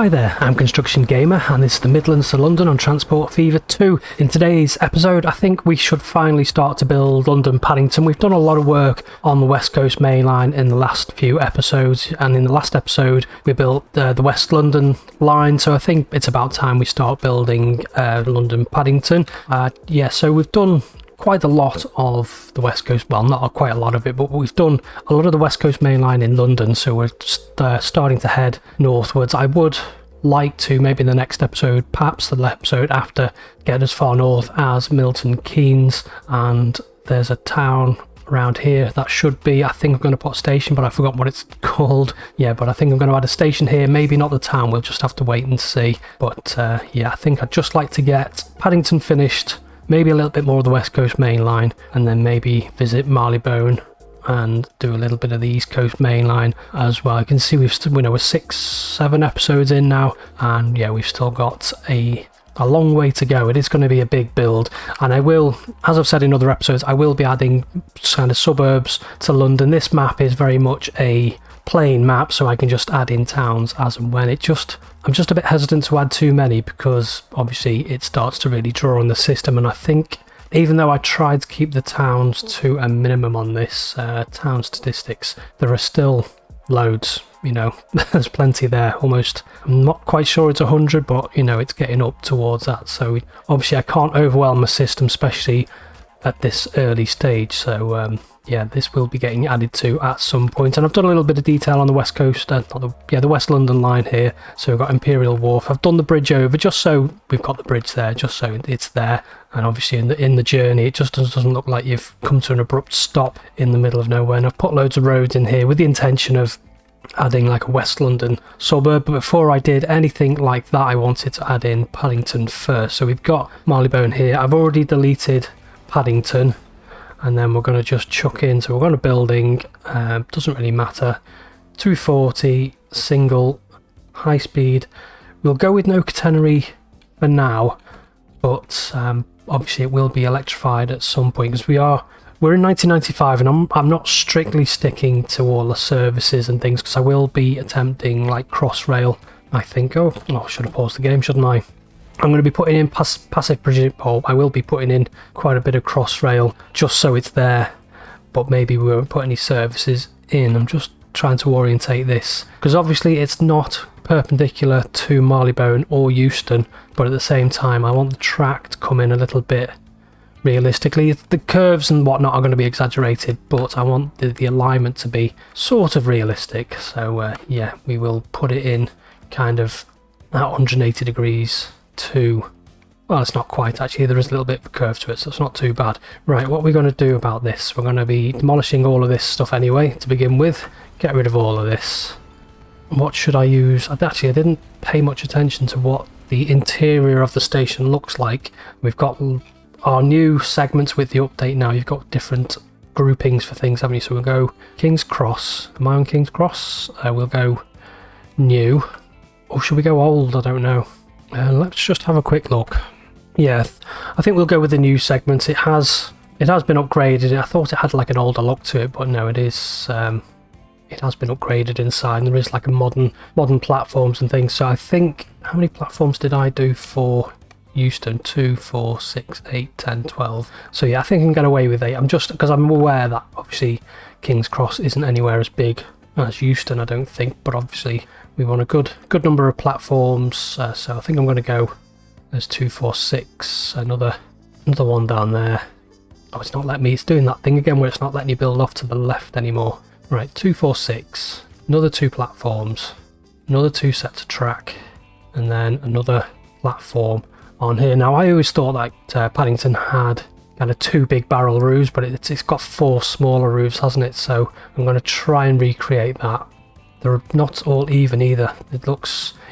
Hi there, I'm Construction Gamer and this is the Midlands to London on Transport Fever 2. In today's episode I think we should finally start to build London Paddington. We've done a lot of work on the West Coast Main Line in the last few episodes, and in the last episode we built the West London line, so I think it's about time we start building London Paddington. So we've done quite a lot of the West Coast, well not quite a lot of it, but we've done a lot of the West Coast Main Line in London, so we're starting to head northwards. I would like to, maybe in the next episode, perhaps the episode after, get as far north as Milton Keynes, and there's a town around here that should be, I think I'm going to put a station, but I forgot what it's called. Yeah, but I think I'm going to add a station here, maybe not the town, we'll just have to wait and see. But I think I'd just like to get Paddington finished, maybe a little bit more of the West Coast Main Line, and then maybe visit Marylebone and do a little bit of the East Coast Main Line as well. You can see we're 6-7 episodes in now, and yeah, we've still got a long way to go. It is going to be a big build, and I will, as I've said in other episodes, I will be adding kind of suburbs to London. This map is very much a plain map, so I can just add in towns as and when. I'm just a bit hesitant to add too many because obviously it starts to really draw on the system, and I think even though I tried to keep the towns to a minimum on this town statistics, there are still loads, there's plenty there. Almost, I'm not quite sure it's 100, but it's getting up towards that, so obviously I can't overwhelm the system, especially at this early stage. So this will be getting added to at some point, and I've done a little bit of detail on the West Coast, the West London line here. So we've got Imperial Wharf. I've done the bridge over just so we've got the bridge there, just so it's there. And obviously in the journey, it just doesn't look like you've come to an abrupt stop in the middle of nowhere. And I've put loads of roads in here with the intention of adding like a West London suburb, but before I did anything like that, I wanted to add in Paddington first. So we've got Marylebone here. I've already deleted Paddington, and then we're going to just chuck in, so we're going to building, doesn't really matter, 240 single high speed. We'll go with no catenary for now, but obviously it will be electrified at some point, because we're in 1995, and I'm not strictly sticking to all the services and things, because I will be attempting like Crossrail, I think. Oh, I should have paused the game, shouldn't I? I'm going to be putting in passive precision. I will be putting in quite a bit of Crossrail just so it's there, but maybe we won't put any services in. I'm just trying to orientate this, because obviously it's not perpendicular to Marylebone or Euston, but at the same time I want the track to come in a little bit realistically. The curves and whatnot are going to be exaggerated, but I want the alignment to be sort of realistic. So we will put it in kind of at 180 degrees to, well, it's not quite actually, there is a little bit of a curve to it, so it's not too bad. Right, what we're going to do about this, we're going to be demolishing all of this stuff anyway to begin with, get rid of all of this. What should I use? I didn't pay much attention to what the interior of the station looks like. We've got our new segments with the update now. You've got different groupings for things, haven't you? So we'll go King's Cross. Am I on King's Cross? We'll go new, or should we go old? I don't know. Let's just have a quick look. Yeah, I think we'll go with the new segments. It has been upgraded. I thought it had like an older look to it, but no, it is. It has been upgraded inside, and there is like a modern platforms and things. So I think, how many platforms did I do for Euston? 2, 4, 6, 8, 10, 12. So yeah, I think I can get away with 8. I'm just, because I'm aware that obviously King's Cross isn't anywhere as big as Euston, I don't think, but obviously we want a good number of platforms, so I think I'm going to go, there's 2, 4, 6, another one down there. Oh, it's not letting me, it's doing that thing again where it's not letting you build off to the left anymore. Right, 2, 4, 6, another 2 platforms, another 2 sets of track, and then another platform on here. Now I always thought that Paddington had kind of 2 big barrel roofs, but it's got 4 smaller roofs, hasn't it? So I'm going to try and recreate that. They're not all even either.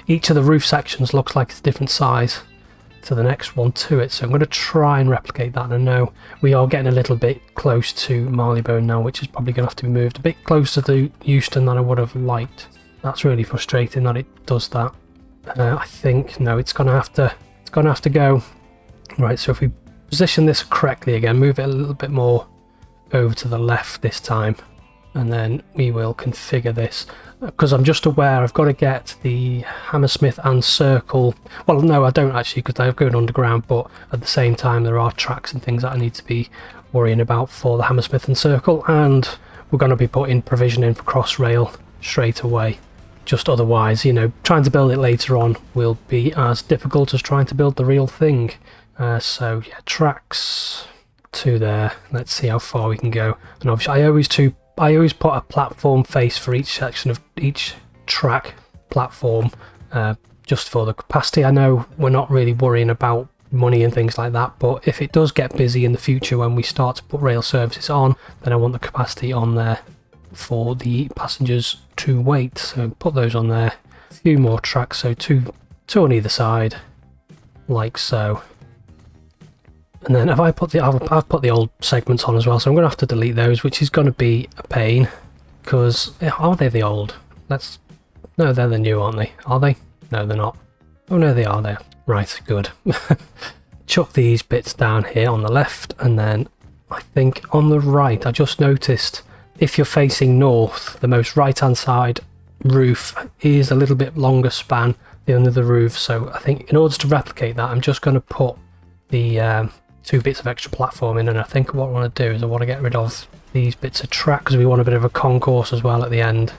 Each of the roof sections looks like it's a different size to the next one to it, so I'm going to try and replicate that. And I know we are getting a little bit close to Marylebone now, which is probably going to have to be moved a bit closer to Euston than I would have liked. That's really frustrating that it does that. I think no, it's going to have to go. Right, so if we position this correctly again, move it a little bit more over to the left this time, and then we will configure this. because I'm just aware I've got to get the Hammersmith and Circle. Well, no, I don't actually, because they're going underground, but at the same time there are tracks and things that I need to be worrying about for the Hammersmith and Circle, and we're going to be putting provision in for Crossrail straight away. Just otherwise, you know, trying to build it later on will be as difficult as trying to build the real thing. So yeah, tracks to there. Let's see how far we can go. And obviously I always put a platform face for each section of each track platform, just for the capacity. I know we're not really worrying about money and things like that, but if it does get busy in the future when we start to put rail services on, then I want the capacity on there for the passengers to wait. So put those on there. A few more tracks, so two on either side, like so. And then I've put the old segments on as well, so I'm going to have to delete those, which is going to be a pain, because are they the old? No, they're the new, aren't they? Are they? No, they're not. Oh no, they are there. Right, good. Chuck these bits down here on the left, and then I think on the right, I just noticed if you're facing north, the most right hand side roof is a little bit longer span than the other roof, so I think in order to replicate that, I'm just going to put the 2 bits of extra platform in, and I think what I want to do is I want to get rid of these bits of track because we want a bit of a concourse as well at the end.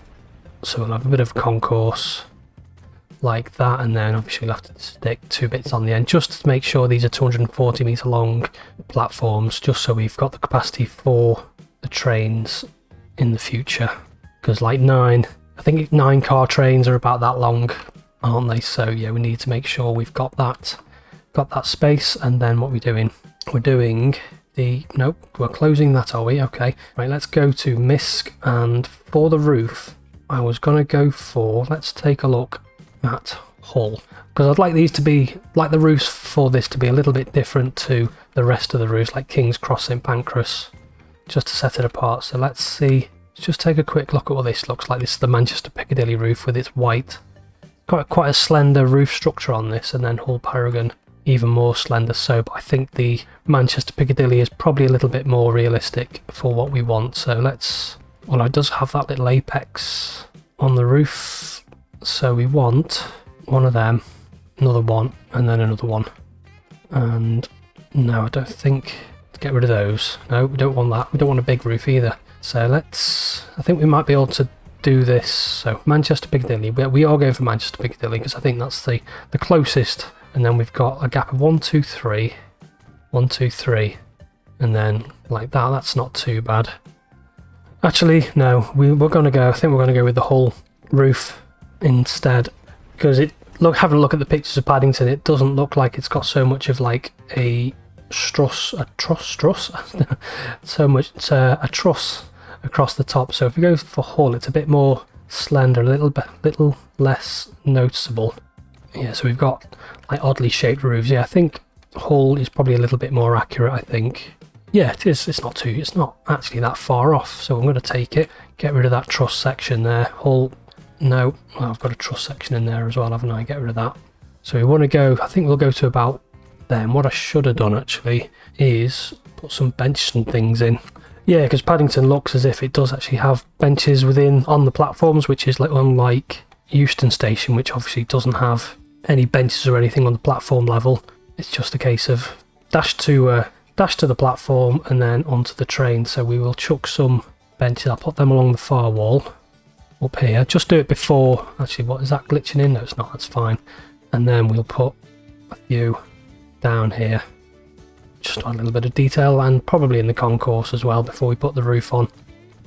So we'll have a bit of concourse like that, and then obviously we'll have to stick 2 bits on the end just to make sure these are 240 metre long platforms, just so we've got the capacity for the trains in the future, because like I think 9 car trains are about that long, aren't they? So yeah, we need to make sure we've got that space. And then what we're doing nope, we're closing that, are we? Okay, right, let's go to MISC, and for the roof I was gonna go for, let's take a look at Hull, because I'd like these to be like the roofs for this to be a little bit different to the rest of the roofs, like King's Cross, St Pancras, just to set it apart. So let's just take a quick look at what this looks like. This is the Manchester Piccadilly roof with its white, quite a slender roof structure on this, and then Hull Paragon even more slender. So but I think the Manchester Piccadilly is probably a little bit more realistic for what we want. So well, it does have that little apex on the roof, so we want one of them, another one, and then another one. And no, I don't think, get rid of those. No, we don't want that. We don't want a big roof either. So I think we might be able to do this. So Manchester Piccadilly, we are going for Manchester Piccadilly because I think that's the closest. And then we've got a gap of 1, 2, 3, 1, 2, 3, and then like that. That's not too bad. Actually, no, we're going to go. I think we're going to go with the whole roof instead, because having a look at the pictures of Paddington, it doesn't look like it's got so much of like a truss, so much a truss across the top. So if we go for Hull, it's a bit more slender, a little less noticeable. Yeah, so we've got like oddly shaped roofs. Yeah, I think Hull is probably a little bit more accurate, I think. Yeah, it is. It's not actually that far off. So I'm going to take it, get rid of that truss section there. Hull, no, well, I've got a truss section in there as well, haven't I? Get rid of that. So we want to go, I think we'll go to about there. And what I should have done actually is put some benches and things in. Yeah, because Paddington looks as if it does actually have benches on the platforms, which is like unlike Euston Station, which obviously doesn't have any benches or anything on the platform level. It's just a case of dash to the platform and then onto the train. So we will chuck some benches. I'll put them along the far wall up here. Just do it before. Actually, what is that glitching in? No, it's not. That's fine. And then we'll put a few down here. Just a little bit of detail, and probably in the concourse as well before we put the roof on.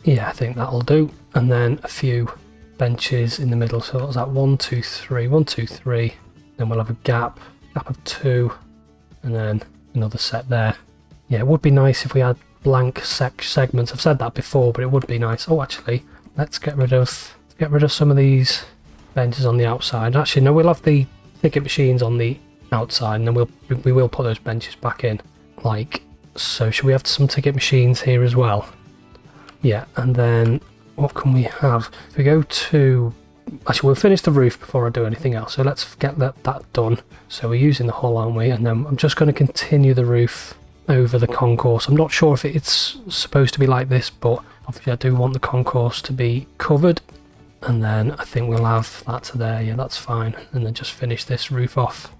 Yeah, I think that'll do. And then a few benches in the middle. So what's that? 1, 2, 3, 1, 2, 3. Then we'll have a gap of 2, and then another set there. Yeah, it would be nice if we had blank segments. I've said that before, but it would be nice. Oh, actually, let's get rid of some of these benches on the outside. Actually, no, we'll have the ticket machines on the outside, and then we will put those benches back in, like so. Should we have some ticket machines here as well? Yeah, and then what can we have? If we go to, actually, we'll finish the roof before I do anything else. So let's get that done. So we're using the hull, aren't we? And then I'm just going to continue the roof over the concourse. I'm not sure if it's supposed to be like this, but obviously I do want the concourse to be covered. And then I think we'll have that to there, yeah, that's fine. And then just finish this roof off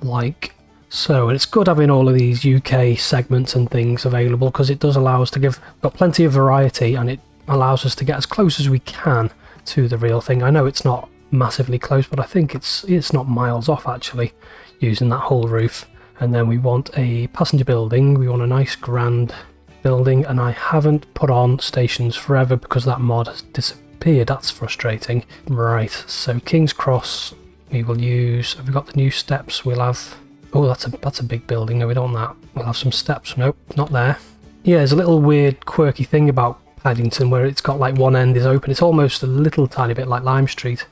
like so. And it's good having all of these UK segments and things available, because it does allow us to got plenty of variety, and it allows us to get as close as we can to the real thing. I know it's not massively close, but I think it's not miles off actually, using that whole roof. And then we want a passenger building, we want a nice grand building, and I haven't put on stations forever because that mod has disappeared. That's frustrating. Right, so King's Cross we will use. Have we got the new steps? We'll have, oh, that's a big building. No, we don't want that. We'll have some steps. Nope, not there. Yeah, there's a little weird quirky thing about Paddington where it's got like one end is open. It's almost a little tiny bit like Lime Street,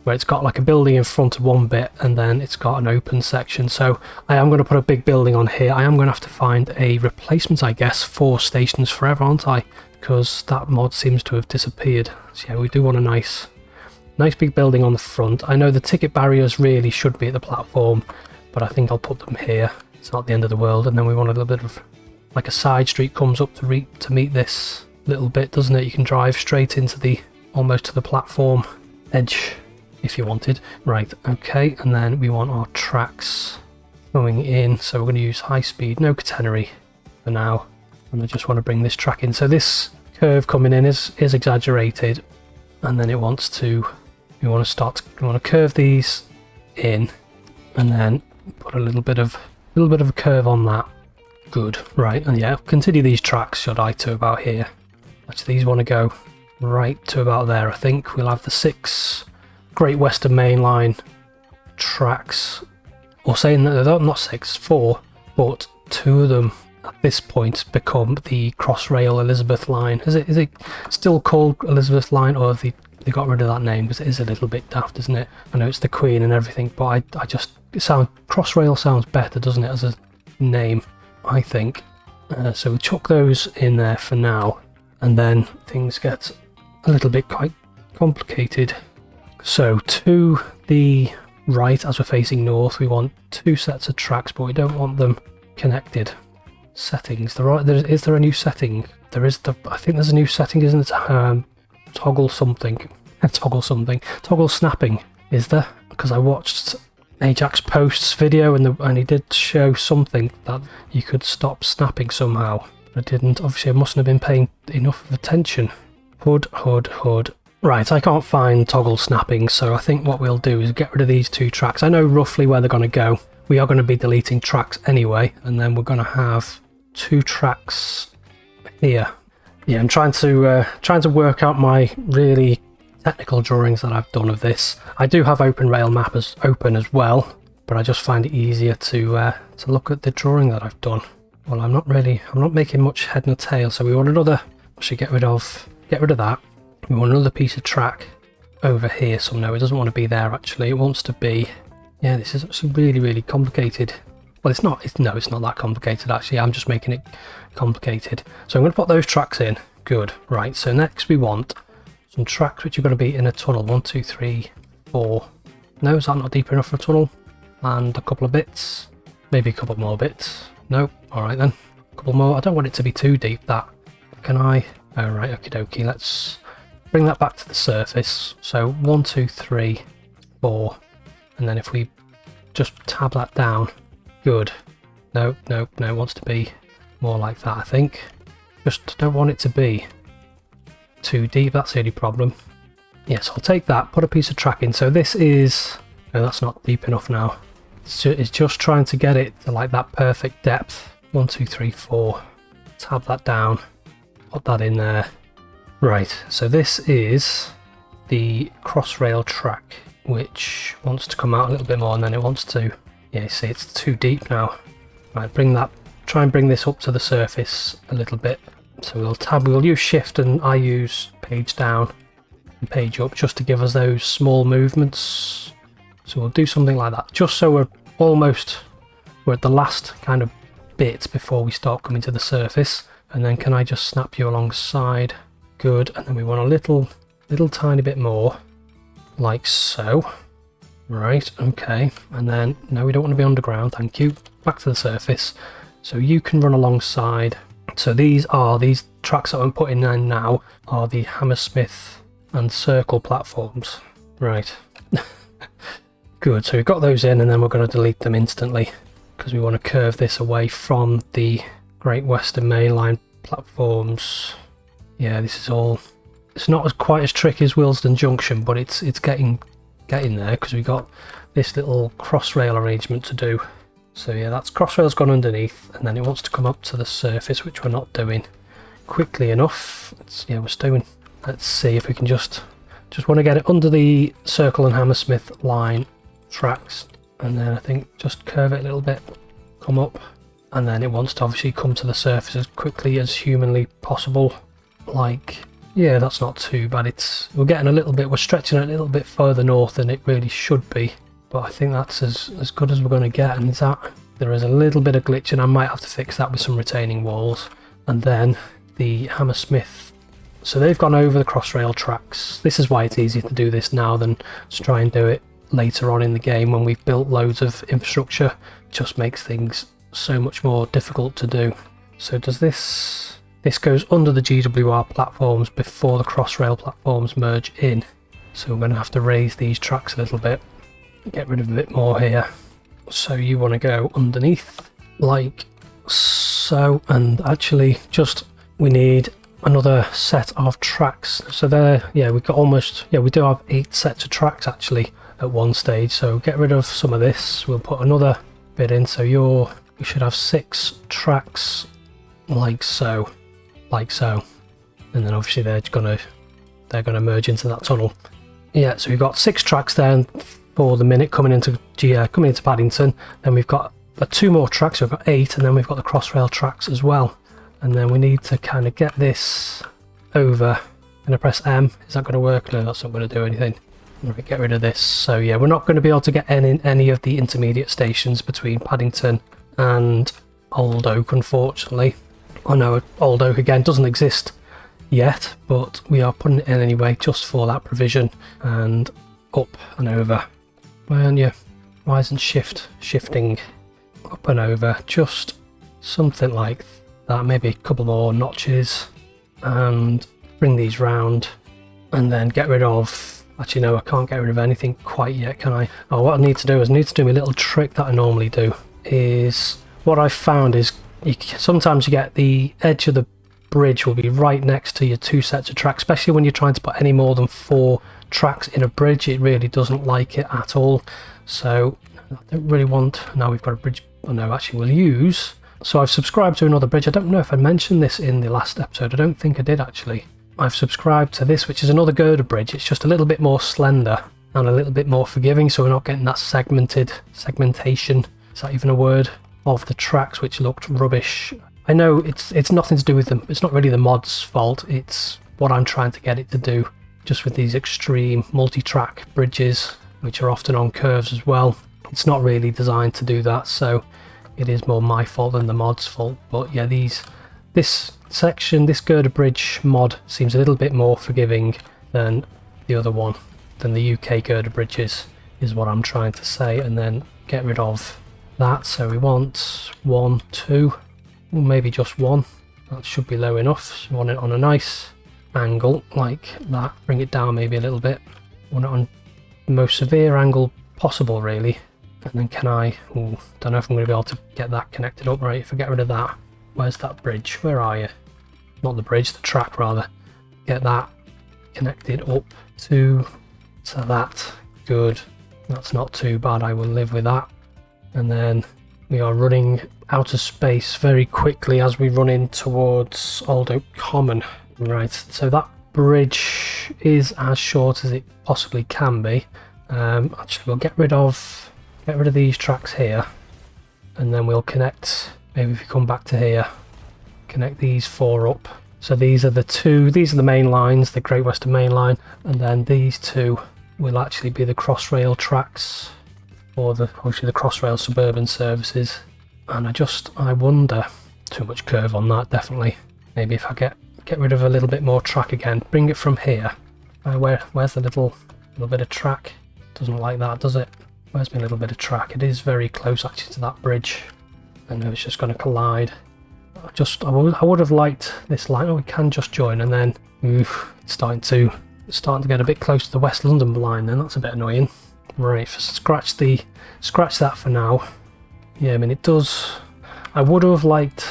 where it's got like a building in front of one bit and then it's got an open section. So I am going to put a big building on here. I am going to have to find a replacement, I guess, for Stations Forever, aren't I? Because that mod seems to have disappeared. So yeah, we do want a nice big building on the front. I know the ticket barriers really should be at the platform, but I think I'll put them here. It's not the end of the world. And then we want a little bit of like a side street comes up to meet this little bit, doesn't it? You can drive straight into the almost to the platform edge if you wanted. Right, okay, and then we want our tracks going in, so we're going to use high speed, no catenary for now, and I just want to bring this track in. So this curve coming in is exaggerated, and then we want to curve these in and then put a little bit of a curve on that. Good. Right, and yeah, continue these tracks should I to about here. Actually, these want to go right to about there. I think we'll have the 6 Great Western Main Line tracks, or saying that they're not 6, 4, but 2 of them at this point become the Crossrail Elizabeth Line. Is it still called Elizabeth Line, or have they got rid of that name? Because it is a little bit daft, isn't it? I know it's the Queen and everything, but Crossrail sounds better, doesn't it, as a name, I think. So we'll chuck those in there for now, and then things get a little bit quite complicated. So to the right, as we're facing north, we want 2 sets of tracks, but we don't want them connected. Settings. Is there a new setting? I think there's a new setting, isn't it? Toggle something. Toggle snapping. Is there? Because I watched Ajax Post's video and he did show something that you could stop snapping somehow. But I didn't. Obviously, I mustn't have been paying enough attention. Hood. Right, I can't find toggle snapping, so I think what we'll do is get rid of these 2 tracks. I know roughly where they're going to go. We are going to be deleting tracks anyway, and then we're going to have 2 tracks here. Yeah, I'm trying to work out my really technical drawings that I've done of this. I do have Open Rail Map open as well, but I just find it easier to look at the drawing that I've done. Well, I'm not making much head nor tail, so we want another. I should get rid of that. We want another piece of track over here. So no, it doesn't want to be there actually. It wants to be, yeah, this is actually really, really complicated. Well, it's not that complicated actually. I'm just making it complicated. So I'm going to put those tracks in. Good. Right, so next we want some tracks which are going to be in a tunnel. 1, 2, 3, 4. No, is that not deep enough for a tunnel? And a couple of bits. Maybe a couple more bits. Nope. Alright then. A couple more. I don't want it to be too deep, that. Can I? Oh, right, okie dokie. Let's bring that back to the surface. So 1, 2, 3, 4. And then if we just tab that down. Good. No, it wants to be more like that, I think. Just don't want it to be too deep, that's the only problem. Yes, I'll take that, put a piece of track in. So this is, no, that's not deep enough now. It's just trying to get it to like that perfect depth. 1, 2, 3, 4. Tab that down, put that in there. Right, so this is the Crossrail track, which wants to come out a little bit more, and then it wants to, yeah, you see it's too deep now. Right, try and bring this up to the surface a little bit. So we'll use shift, and I use page down and page up just to give us those small movements. So we'll do something like that, just so we're at the last kind of bit before we start coming to the surface. And then can I just snap you alongside? Good. And then we want a little tiny bit more, like so. Right, okay. And then, no, we don't want to be underground, thank you. Back to the surface. So you can run alongside. So these tracks that I'm putting in now are the Hammersmith and circle platforms. Right. Good, so we've got those in, and then we're going to delete them instantly because we want to curve this away from the Great Western Main Line platforms. Yeah, this is all... It's not quite as tricky as Willesden Junction, but it's getting there because we've got this little crossrail arrangement to do. So yeah, that's crossrail's gone underneath, and then it wants to come up to the surface, which we're not doing quickly enough. We're stowing. Let's see if we can just want to get it under the Circle and Hammersmith line tracks, and then I think just curve it a little bit, come up, and then it wants to obviously come to the surface as quickly as humanly possible. Like, yeah, that's not too bad. We're getting a little bit, we're stretching it a little bit further north than it really should be, but I think that's as good as we're going to get. And there is a little bit of glitch, and I might have to fix that with some retaining walls. And then the Hammersmith, so they've gone over the crossrail tracks. This is why it's easier to do this now than to try and do it later on in the game when we've built loads of infrastructure. It just makes things so much more difficult to do. So does this goes under the GWR platforms before the crossrail platforms merge in. So we're going to have to raise these tracks a little bit, get rid of a bit more here. So you want to go underneath like so, and actually we need another set of tracks. So there, yeah, we've got we do have 8 sets of tracks actually at one stage. So get rid of some of this, we'll put another bit in. So you should have 6 tracks like so, and then obviously they're gonna merge into that tunnel. Yeah, so we've got 6 tracks there for the minute coming into Paddington. Then we've got 2 more tracks, so we've got 8, and then we've got the crossrail tracks as well. And then we need to kind of get this over. I'm gonna press M. Is that gonna work? No, that's not gonna do anything. I'm gonna get rid of this. So yeah, we're not going to be able to get any of the intermediate stations between Paddington and Old Oak, unfortunately. I know Old Oak again doesn't exist yet, but we are putting it in anyway just for that provision. And up and over. Why isn't shifting up and over? Just something like that, maybe a couple more notches, and bring these round, and then get rid of... Actually no, I can't get rid of anything quite yet, can I? Oh, what I need to do is do my little trick that I normally do. Is what I've found is sometimes you get the edge of the bridge will be right next to your 2 sets of tracks, especially when you're trying to put any more than 4 tracks in a bridge. It really doesn't like it at all. So I don't really want... Now we've got a bridge... Oh no, actually we'll use... So I've subscribed to another bridge. I don't know if I mentioned this in the last episode. I don't think I did actually. I've subscribed to this, which is another girder bridge. It's just a little bit more slender and a little bit more forgiving, so we're not getting that segmentation, is that even a word, of the tracks, which looked rubbish. I know it's nothing to do with them. It's not really the mod's fault. It's what I'm trying to get it to do, just with these extreme multi-track bridges, which are often on curves as well. It's not really designed to do that, so it is more my fault than the mod's fault. But yeah, this section, this girder bridge mod seems a little bit more forgiving than the other one, than the UK girder bridges, is what I'm trying to say. And then get rid of that. So we want 1, 2, or maybe just 1. That should be low enough. So we want it on a nice angle like that. Bring it down maybe a little bit. Want it on the most severe angle possible, really. And then can I... don't know if I'm going to be able to get that connected up right. If I get rid of that, where's that bridge? Where are you? Not the bridge, the track rather. Get that connected up to that. Good. That's not too bad. I will live with that. And then we are running out of space very quickly as we run in towards Old Oak Common. Right, so that bridge is as short as it possibly can be. Actually, we'll get rid of these tracks here, and then we'll connect. Maybe if we come back to here, connect these 4 up. So these are the main lines, the Great Western Main Line, and then these 2 will actually be the Crossrail tracks, or obviously the Crossrail suburban services. And I wonder, too much curve on that, definitely. Maybe if I get rid of a little bit more track again, bring it from here. Where's the little bit of track? Doesn't like that, does it? Where's my little bit of track? It is very close actually to that bridge. I know it's just going to collide. I would have liked this line. Oh, we can just join, and then it's starting to It's starting to get a bit close to the West London line then, that's a bit annoying. Right, scratch that for now. Yeah, I mean it does... I would have liked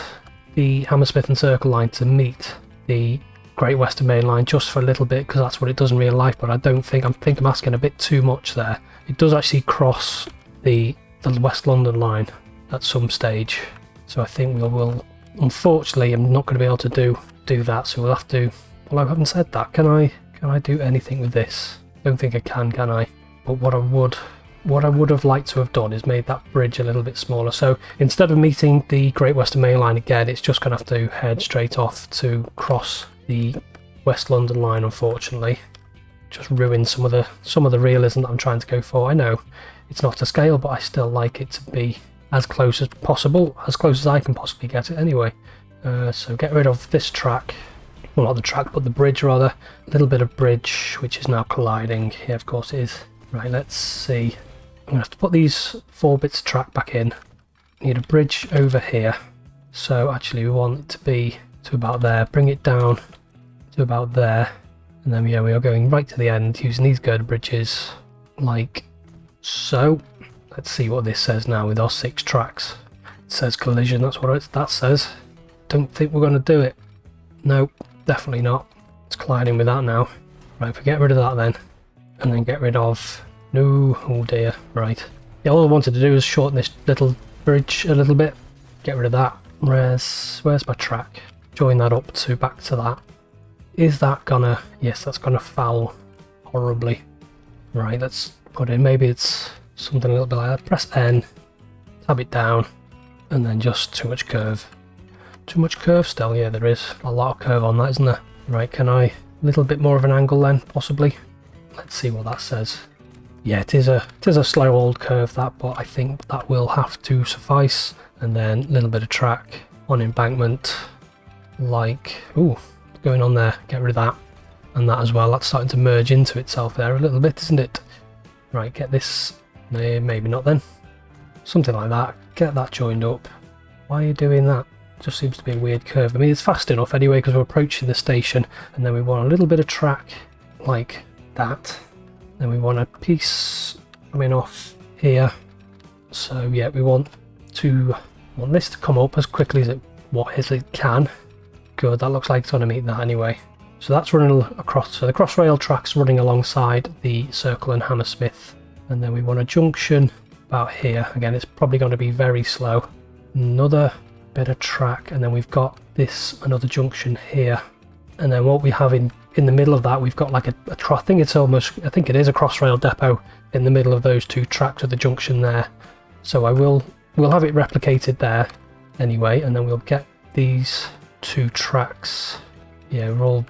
the Hammersmith and Circle line to meet the Great Western Main Line just for a little bit, because that's what it does in real life, but I think I'm asking a bit too much there. It does actually cross the West London line at some stage, so I think we'll unfortunately I'm not going to be able to do that, so we'll have to... Well, I haven't said that. Can I do anything with this? Don't think I can I? But what I would have liked to have done is made that bridge a little bit smaller. So instead of meeting the Great Western Main Line again, it's just going to have to head straight off to cross the West London line, unfortunately. Just ruin some of the realism that I'm trying to go for. I know it's not to scale, but I still like it to be as close as possible, as close as I can possibly get it anyway. So get rid of this track. Well, not the track, but the bridge rather. A little bit of bridge, which is now colliding. Yeah, of course it is. Right, let's see. I'm going to have to put these 4 bits of track back in. Need a bridge over here. So actually we want it to be to about there. Bring it down to about there. And then yeah, we are going right to the end using these girder bridges like so. Let's see what this says now with our 6 tracks. It says collision, that's what that says. Don't think we're going to do it. Nope, definitely not. It's colliding with that now. Right, if we get rid of that then. And then get rid of... No, oh dear, right. Yeah, all I wanted to do is shorten this little bridge a little bit. Get rid of that. Where's my track? Join that up to back to that. Is that gonna... Yes, that's gonna foul horribly. Right, let's put in... Maybe it's something a little bit like that. Press N. Tab it down. And then just too much curve. Too much curve still? Yeah, there is a lot of curve on that, isn't there? Right, can I... A little bit more of an angle then, possibly? Let's see what that says. Yeah, it is a slow old curve that, but I think that will have to suffice. And then a little bit of track on embankment, like, ooh, what's going on there? Get rid of that. And that as well, that's starting to merge into itself there a little bit, isn't it? Right, get this, maybe not then. Something like that, get that joined up. Why are you doing that? Just seems to be a weird curve. I mean, it's fast enough anyway because we're approaching the station, and then we want a little bit of track like that. Then we want a piece coming off here. So yeah, we want this to come up as quickly as it can. Good, that looks like it's going to meet that anyway. So that's running across. So the Crossrail track's running alongside the Circle and Hammersmith, and then we want a junction about here. Again, it's probably going to be very slow. Another bit of track, and then we've got another junction here. And then what we have in the middle of that, we've got like I think it is a Crossrail depot in the middle of those 2 tracks with the junction there. So we'll have it replicated there anyway, and then we'll get these 2 tracks. Yeah, we're all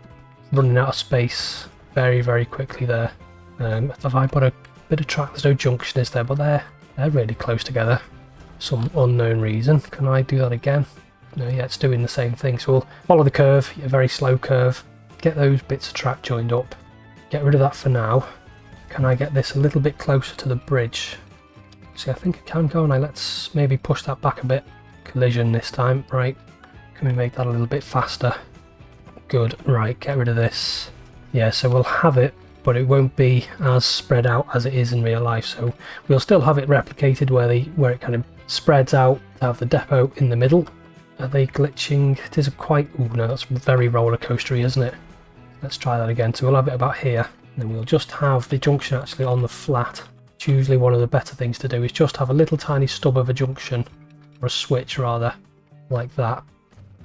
running out of space very, very quickly there. If I put a bit of track, there's no junction, is there? But they're really close together. Some unknown reason. Can I do that again? No, yeah, it's doing the same thing. So we'll follow the curve, a very slow curve. Get those bits of track joined up. Get rid of that for now. Can I get this a little bit closer to the bridge? See, I think I can, can't I? Let's maybe push that back a bit. Collision this time, right. Can we make that a little bit faster? Good, right, get rid of this. Yeah, so we'll have it, but it won't be as spread out as it is in real life. So we'll still have it replicated where it kind of spreads out to have the depot in the middle. Are they glitching? It is quite... Oh no, that's very roller coastery, isn't it? Let's try that again. So we'll have it about here. And then we'll just have the junction actually on the flat. It's usually one of the better things to do is just have a little tiny stub of a junction, or a switch rather, like that.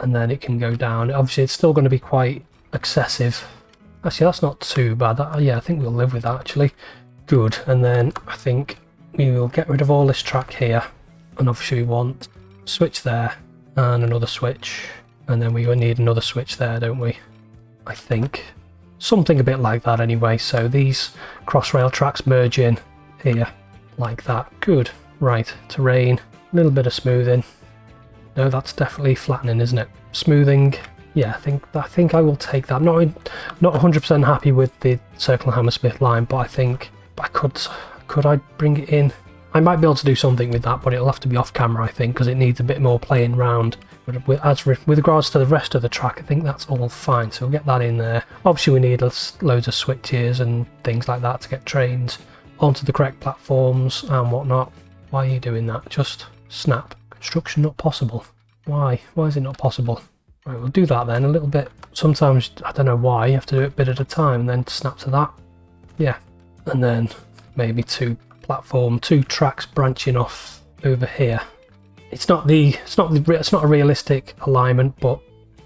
And then it can go down. Obviously it's still going to be quite excessive. Actually that's not too bad. Yeah, I think we'll live with that actually. Good. And then I think we will get rid of all this track here. And obviously we want a switch there and another switch. And then we need another switch there, don't we? I think. Something a bit like that anyway. So these Crossrail tracks merge in here like that. Good. Right. Terrain. A little bit of smoothing. No, that's definitely flattening, isn't it? Smoothing. Yeah, I think I will take that. I'm not 100% happy with the Circle and Hammersmith line, but I think could I bring it in? I might be able to do something with that, but it'll have to be off camera, I think, because it needs a bit more playing round But with regards to the rest of the track, I think that's all fine, so we'll get that in there. Obviously we need loads of switches and things like that to get trains onto the correct platforms and whatnot. Why are you doing that? Just snap. Construction not possible. Why? Why is it not possible? Right, we'll do that then a little bit. Sometimes, I don't know why, you have to do it a bit at a time and then snap to that. Yeah. And then maybe two tracks branching off over here. It's not a realistic alignment, but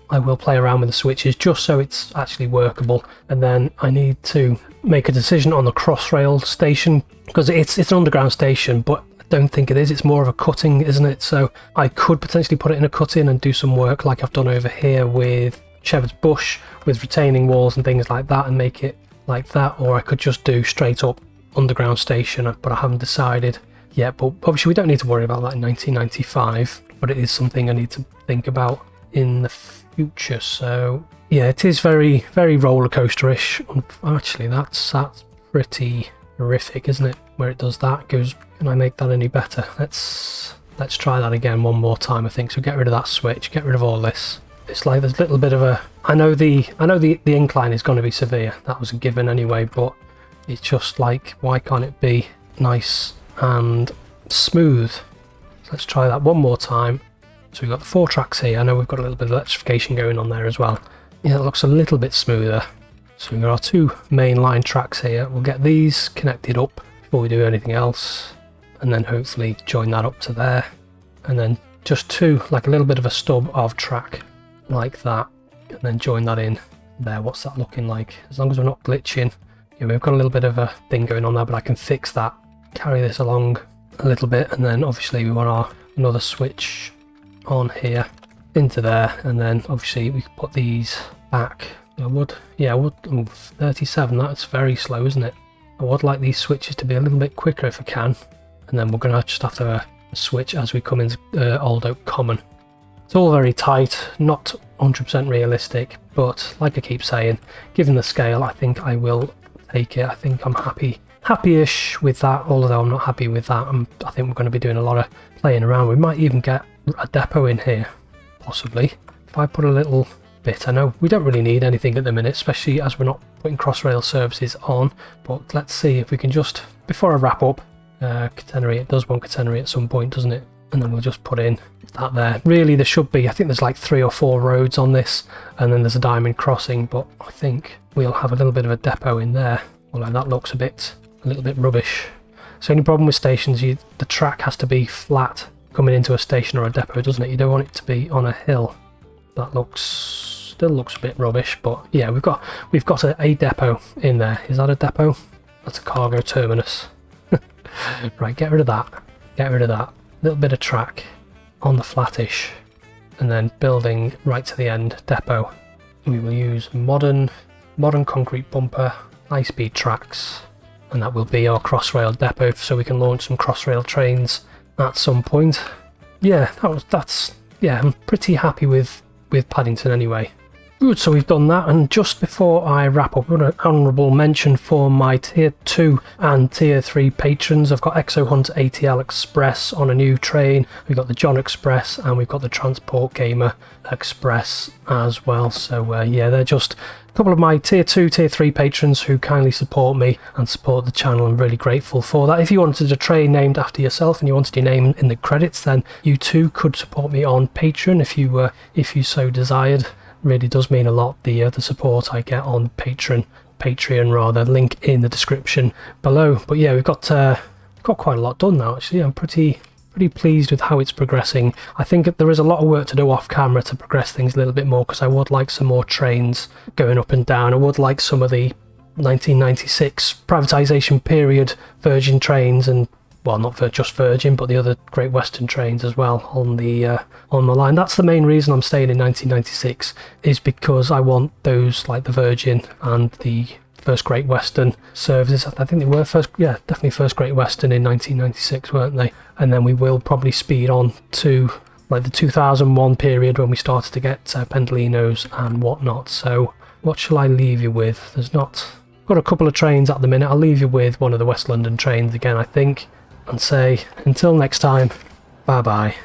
I will play around with the switches just so it's actually workable. And then I need to make a decision on the Crossrail station, because it's an underground station, but I don't think it is. It's more of a cutting, isn't it? So I could potentially put it in a cut-in and do some work like I've done over here with Shepherd's Bush, with retaining walls and things like that, and make it like that. Or I could just do straight up underground station, but I haven't decided yet. But obviously we don't need to worry about that in 1995, but it is something I need to think about in the future. So yeah, it is very, very roller coaster-ish. Actually, that's pretty horrific, isn't it? Where it does that, goes, can I make that any better? Let's try that again one more time, I think. So get rid of that switch, get rid of all this. It's like there's a little bit of a, I know the incline is going to be severe, that was a given anyway, but it's just like, why can't it be nice and smooth? So let's try that one more time. So we've got the 4 tracks here. I know we've got a little bit of electrification going on there as well. Yeah, it looks a little bit smoother. So we've got our 2 main line tracks here. We'll get these connected up before we do anything else, and then hopefully join that up to there. And then just 2, like a little bit of a stub of track like that, and then join that in there. What's that looking like? As long as we're not glitching. Yeah, we've got a little bit of a thing going on there, but I can fix that. Carry this along a little bit, and then obviously we want another switch on here into there, and then obviously we can put these back. I would 37, that's very slow, isn't it? I would like these switches to be a little bit quicker if I can, and then we're going to just have to switch as we come into Old Oak Common. It's all very tight, not 100% realistic, but like I keep saying, given the scale, I think I will take it. I think I'm happy-ish with that, although I'm not happy with that. I think we're going to be doing a lot of playing around. We might even get a depot in here, possibly. If I put a little bit, I know we don't really need anything at the minute, especially as we're not putting Crossrail services on, but let's see if we can just, before I wrap up, catenary, it does want catenary at some point, doesn't it? And then we'll just put in that there. Really, there should be, I think there's like 3 or 4 roads on this, and then there's a diamond crossing, but I think we'll have a little bit of a depot in there, although that looks a little bit rubbish. So only problem with stations, the track has to be flat coming into a station or a depot, doesn't it? You don't want it to be on a hill. That still looks a bit rubbish, but yeah, we've got a depot in there. Is that a depot? That's a cargo terminus. Right, get rid of that. Get rid of that. Little bit of track on the flattish, and then building right to the end depot. We will use modern concrete bumper, high-speed tracks, and that will be our Crossrail depot, so we can launch some Crossrail trains at some point. Yeah, I'm pretty happy with Paddington anyway. Good, so we've done that, and just before I wrap up, I've got an honourable mention for my Tier 2 and Tier 3 patrons. I've got Exo Hunt ATL Express on a new train, we've got the John Express, and we've got the Transport Gamer Express as well. So yeah, they're just a couple of my Tier 2, Tier 3 patrons who kindly support me and support the channel. I'm really grateful for that. If you wanted a train named after yourself and you wanted your name in the credits, then you too could support me on Patreon if you so desired. Really does mean a lot, the support I get on Patreon rather, link in the description below. But yeah, we've got quite a lot done now actually. I'm pretty pleased with how it's progressing. I think there is a lot of work to do off camera to progress things a little bit more, because I would like some more trains going up and down. I would like some of the 1996 privatisation period Virgin trains, and well, not just Virgin, but the other Great Western trains as well on the line. That's the main reason I'm staying in 1996, is because I want those, like the Virgin and the first Great Western services. I think they were definitely first Great Western in 1996, weren't they? And then we will probably speed on to like the 2001 period when we started to get Pendolinos and whatnot. So what shall I leave you with? Got a couple of trains at the minute. I'll leave you with one of the West London trains again, I think, and say until next time, bye bye.